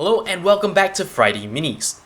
Hello and welcome back to Friday Minis.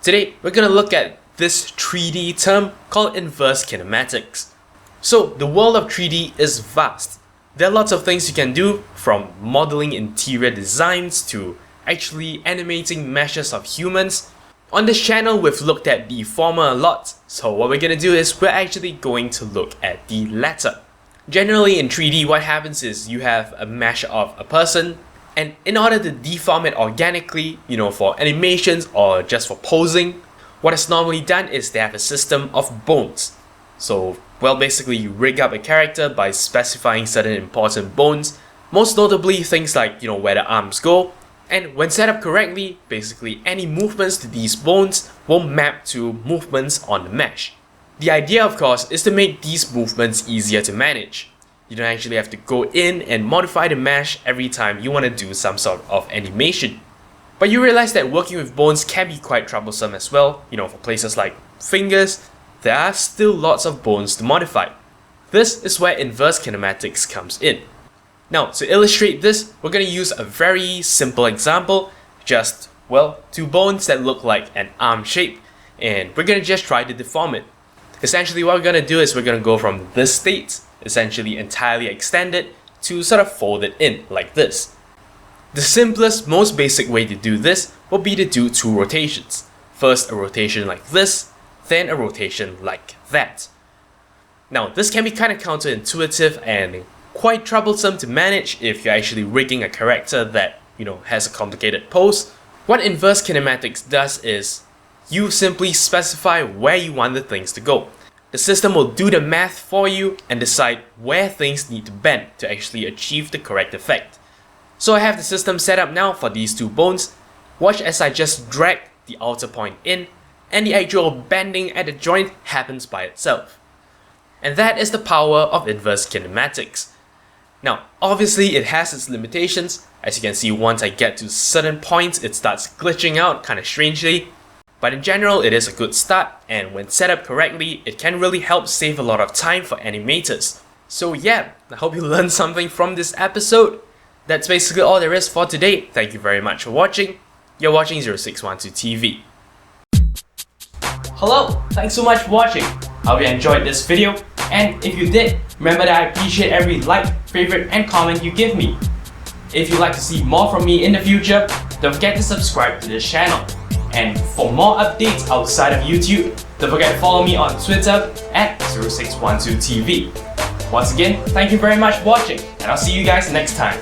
Today we're going to look at this 3D term called inverse kinematics. So the world of 3D is vast. There are lots of things you can do, from modeling interior designs to actually animating meshes of humans. On this channel we've looked at the former a lot, so what we're going to do is we're actually going to look at the latter. Generally in 3D what happens is you have a mesh of a person, and in order to deform it organically, for animations or just for posing, what is normally done is they have a system of bones. So, basically you rig up a character by specifying certain important bones, most notably things like, where the arms go, and when set up correctly, basically any movements to these bones will map to movements on the mesh. The idea, of course, is to make these movements easier to manage. You don't actually have to go in and modify the mesh every time you want to do some sort of animation. But you realize that working with bones can be quite troublesome as well. For places like fingers, there are still lots of bones to modify. This is where inverse kinematics comes in. Now, to illustrate this, we're going to use a very simple example. Just, two bones that look like an arm shape, and we're going to just try to deform it. Essentially what we're going to do is we're going to go from this state, essentially entirely extend it, to sort of fold it in like this. The simplest, most basic way to do this will be to do two rotations. First a rotation like this, then a rotation like that. Now this can be kind of counterintuitive and quite troublesome to manage if you're actually rigging a character that has a complicated pose. What inverse kinematics does is you simply specify where you want the things to go. The system will do the math for you and decide where things need to bend to actually achieve the correct effect. So I have the system set up now for these two bones. Watch as I just drag the outer point in, and the actual bending at the joint happens by itself. And that is the power of inverse kinematics. Now, obviously it has its limitations. As you can see, once I get to certain points it starts glitching out kind of strangely. But in general, it is a good start, and when set up correctly, it can really help save a lot of time for animators. So yeah, I hope you learned something from this episode. That's basically all there is for today. Thank you very much for watching. You're watching 0612 TV. Hello, thanks so much for watching. I hope you enjoyed this video, and if you did, remember that I appreciate every like, favorite, and comment you give me. If you'd like to see more from me in the future, don't forget to subscribe to this channel. And for more updates outside of YouTube, don't forget to follow me on Twitter at 0612TV. Once again, thank you very much for watching, and I'll see you guys next time.